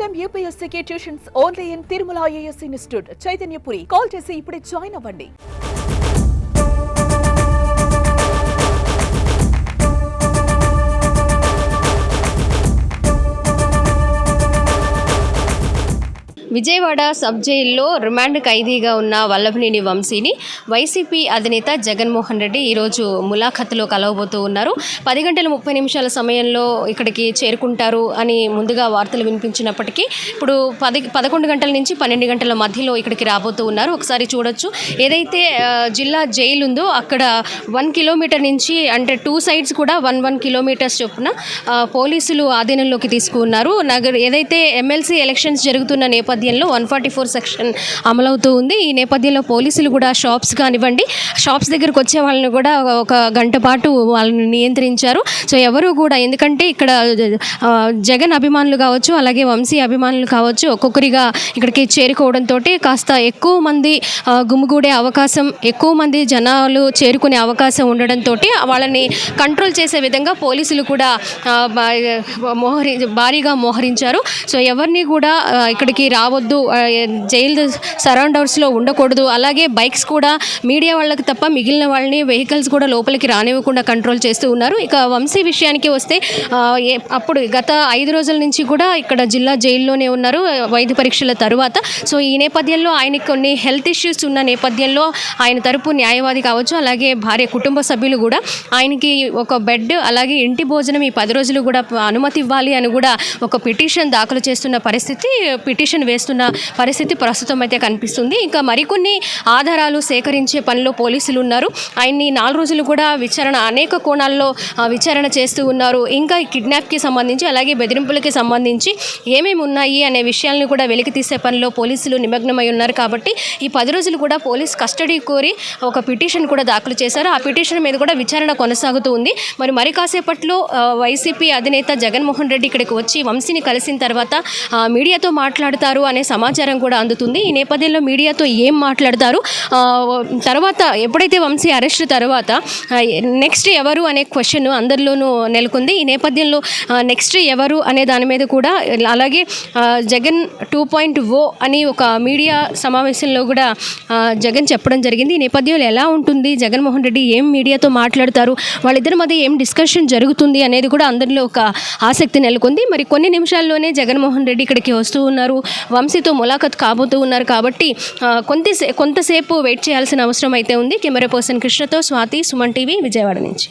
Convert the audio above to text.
time UPSC tuitions only in Tirumala IAS Institute, Chaitanyapuri. Call chesi ipude join avvandi. Vijayawada sub జైల్లో remand ఖైదీగా ఉన్న వల్లభనేని వంశీని YCP అధినేత జగన్మోహన్ రెడ్డి ఈరోజు ములాఖత్తులో కలవబోతూ ఉన్నారు. 10 గంటల 30 నిమిషాల సమయంలో ఇక్కడికి చేరుకుంటారు అని ముందుగా వార్తలు వినిపించినప్పటికీ ఇప్పుడు 11 గంటల నుంచి 12 గంటల మధ్యలో ఇక్కడికి రాబోతూ ఉన్నారు. ఒకసారి చూడొచ్చు, ఏదైతే జిల్లా జైలు ఉందో అక్కడ 1 కిలోమీటర్ నుంచి అంటే 2 సైడ్స్ కూడా 1 కిలోమీటర్స్ చొప్పున పోలీసులు ఆధీనంలోకి తీసుకున్నారు. ఏదైతే ఎమ్మెల్సీ ఎలక్షన్స్ జరుగుతున్న నేపథ్యంలో 144 సెక్షన్ అమలవుతూ ఉంది. ఈ నేపథ్యంలో పోలీసులు కూడా షాప్స్ కానివ్వండి, షాప్స్ దగ్గరకు వచ్చే వాళ్ళని కూడా ఒక గంట పాటు వాళ్ళని నియంత్రించారు. సో ఎవరు కూడా, ఎందుకంటే ఇక్కడ జగన్ అభిమానులు కావచ్చు, అలాగే వంశీ అభిమానులు కావచ్చు, ఒక్కొక్కరిగా ఇక్కడికి చేరుకోవడంతో కాస్త ఎక్కువ మంది గుమిగూడే అవకాశం, ఎక్కువ మంది జనాలు చేరుకునే అవకాశం ఉండడంతో వాళ్ళని కంట్రోల్ చేసే విధంగా పోలీసులు కూడా భారీగా మోహరించారు. సో ఎవరిని కూడా ఇక్కడికి రావద్దు, జైలు సరౌండర్స్లో ఉండకూడదు, అలాగే బైక్స్ కూడా మీడియా వాళ్ళకి తప్ప మిగిలిన వాళ్ళని వెహికల్స్ కూడా లోపలికి రానివ్వకుండా కంట్రోల్ చేస్తూ ఉన్నారు. ఇక వంశీ విషయానికి వస్తే అప్పుడు గత 5 రోజుల నుంచి కూడా ఇక్కడ జిల్లా జైల్లోనే ఉన్నారు వైద్య పరీక్షల తరువాత. సో ఈ నేపథ్యంలో ఆయనకి కొన్ని హెల్త్ ఇష్యూస్ ఉన్న నేపథ్యంలో ఆయన తరపు న్యాయవాది కావచ్చు, అలాగే భార్య కుటుంబ సభ్యులు కూడా ఆయనకి ఒక బెడ్ అలాగే ఇంటి భోజనం ఈ 10 రోజులు కూడా అనుమతి ఇవ్వాలి అని కూడా ఒక పిటిషన్ దాఖలు చేస్తున్న పరిస్థితి, పిటిషన్ వేస్తున్న పరిస్థితి ప్రస్తుతం అయితే కనిపిస్తుంది. ఇంకా మరికొన్ని ఆధారాలు సేకరించే పనిలో పోలీసులు ఉన్నారు. ఆయన్ని 4 రోజులు కూడా అనేక కోణాల్లో విచారణ చేస్తూ ఉన్నారు. ఇంకా కిడ్నాప్కి సంబంధించి అలాగే బెదిరింపులకి సంబంధించి ఏమేమి ఉన్నాయి అనే విషయాలను కూడా వెలికి తీసే పనిలో పోలీసులు నిమగ్నమై ఉన్నారు. కాబట్టి ఈ 10 రోజులు కూడా పోలీస్ కస్టడీ కోరి ఒక పిటిషన్ కూడా దాఖలు చేశారు. ఆ పిటిషన్ మీద కూడా విచారణ కొనసాగుతూ ఉంది. మరి కాసేపట్లో వైసీపీ అధినేత జగన్మోహన్ రెడ్డి ఇక్కడికి వచ్చి వంశీని కలిసిన తర్వాత మీడియాతో మాట్లాడతారు అనే సమాచారం కూడా అందుతుంది. ఈ నేపథ్యంలో మీడియాతో ఏం మాట్లాడతారు, తర్వాత ఎప్పుడైతే వంశీ అరెస్ట్ తర్వాత నెక్స్ట్ ఎవరు అనే క్వశ్చన్ అందరిలోనూ నెలకొంది. ఈ నేపథ్యంలో నెక్స్ట్ ఎవరు అనే దాని మీద కూడా, అలాగే జగన్ 2.0 అని ఒక మీడియా సమావేశంలో కూడా జగన్ చెప్పడం జరిగింది. ఈ నేపథ్యంలో ఎలా ఉంటుంది, జగన్మోహన్ రెడ్డి ఏం మీడియాతో మాట్లాడతారు, వాళ్ళిద్దరి మధ్య ఏం డిస్కషన్ జరుగుతుంది అనేది కూడా అందరిలో ఒక ఆసక్తి నెలకొంది. మరి కొన్ని నిమిషాల్లోనే జగన్మోహన్ రెడ్డి ఇక్కడికి వస్తూ ఉన్నారు, వంశీతో ములాఖత్ కాబోతూ ఉన్నారు. కాబట్టి కొంతసేపు వెయిట్ చేయాల్సిన అవసరం అయితే ఉంది. కెమెరా పర్సన్ కృష్ణతో స్వాతి, సుమన్ టీవీ, విజయవాడ నుంచి.